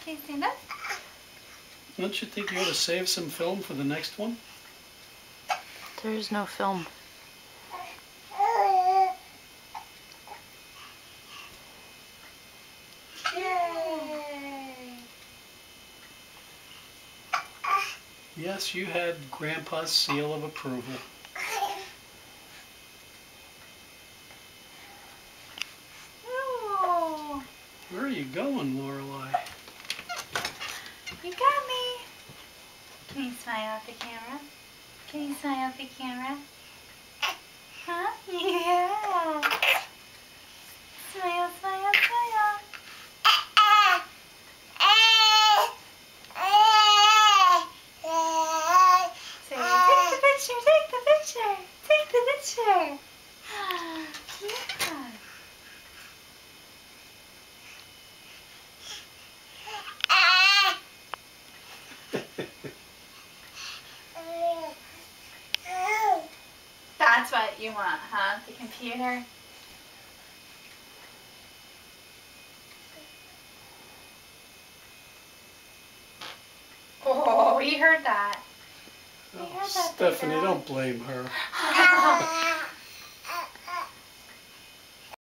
Can you stand up? Don't you think you ought to save some film for the next one? There is no film. Yay! Yes, you had Grandpa's seal of approval. Oh, Where are you going, Lorelai? you got me. Can you smile at the camera? Can you smile at the camera? Huh? Yeah. Smile, smile, smile. Say, take the picture, take the picture, take the picture. Yeah. That's what you want, huh? The computer? Oh, we heard that. We heard that. Stephanie, don't blame her.